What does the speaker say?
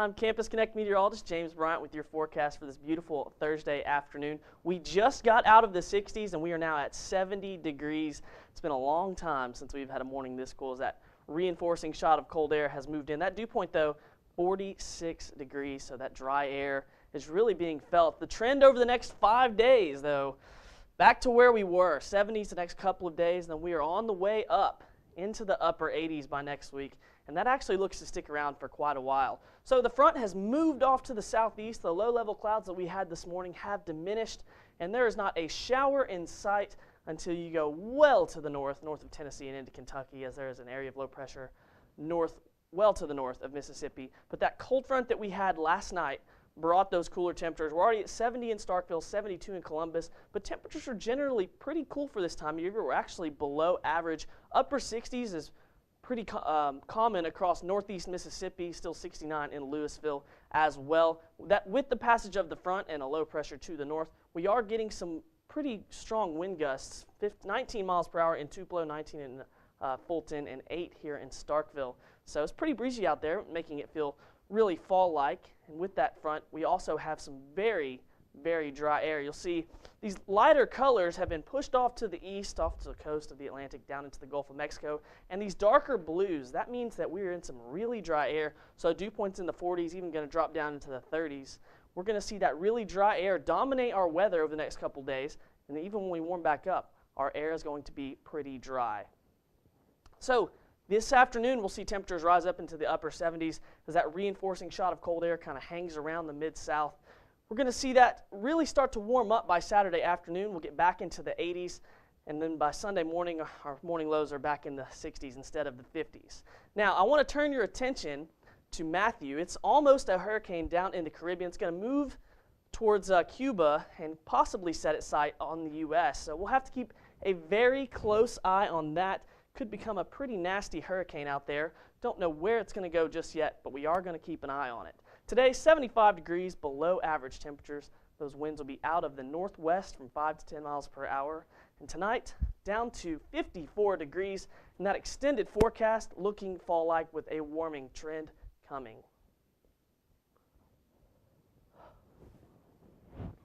I'm Campus Connect meteorologist James Bryant with your forecast for this beautiful Thursday afternoon. We just got out of the 60s and we are now at 70 degrees. It's been a long time since we've had a morning this cool as that reinforcing shot of cold air has moved in. That dew point though, 46 degrees, so that dry air is really being felt. The trend over the next 5 days though, back to where we were, 70s the next couple of days, then we are on the way up into the upper 80s by next week, and that actually looks to stick around for quite a while. So the front has moved off to the southeast. The low-level clouds that we had this morning have diminished, and there is not a shower in sight until you go well to the north of Tennessee and into Kentucky, as there is an area of low pressure well to the north of Mississippi. But that cold front that we had last night brought those cooler temperatures. We're already at 70 in Starkville, 72 in Columbus, but temperatures are generally pretty cool for this time of year. We're actually below average. Upper 60s is pretty common across northeast Mississippi, still 69 in Louisville as well. That with the passage of the front and a low pressure to the north, we are getting some pretty strong wind gusts, 19 miles per hour in Tupelo, 19 in Fulton, and 8 here in Starkville. So it's pretty breezy out there, making it feel really fall-like. And with that front, we also have some very dry air. You'll see these lighter colors have been pushed off to the east, off to the coast of the Atlantic, down into the Gulf of Mexico. And these darker blues, that means that we're in some really dry air. So dew points in the 40s, even going to drop down into the 30s. We're going to see that really dry air dominate our weather over the next couple days. And even when we warm back up, our air is going to be pretty dry. So this afternoon, we'll see temperatures rise up into the upper 70s as that reinforcing shot of cold air kind of hangs around the mid-south. We're going to see that really start to warm up by Saturday afternoon. We'll get back into the 80s, and then by Sunday morning, our morning lows are back in the 60s instead of the 50s. Now, I want to turn your attention to Matthew. It's almost a hurricane down in the Caribbean. It's going to move towards Cuba and possibly set its sight on the U.S. So we'll have to keep a very close eye on that. Could become a pretty nasty hurricane out there. Don't know where it's going to go just yet, but we are going to keep an eye on it. Today, 75 degrees below average temperatures. Those winds will be out of the northwest from 5 to 10 miles per hour. And tonight, down to 54 degrees. And that extended forecast looking fall-like with a warming trend coming.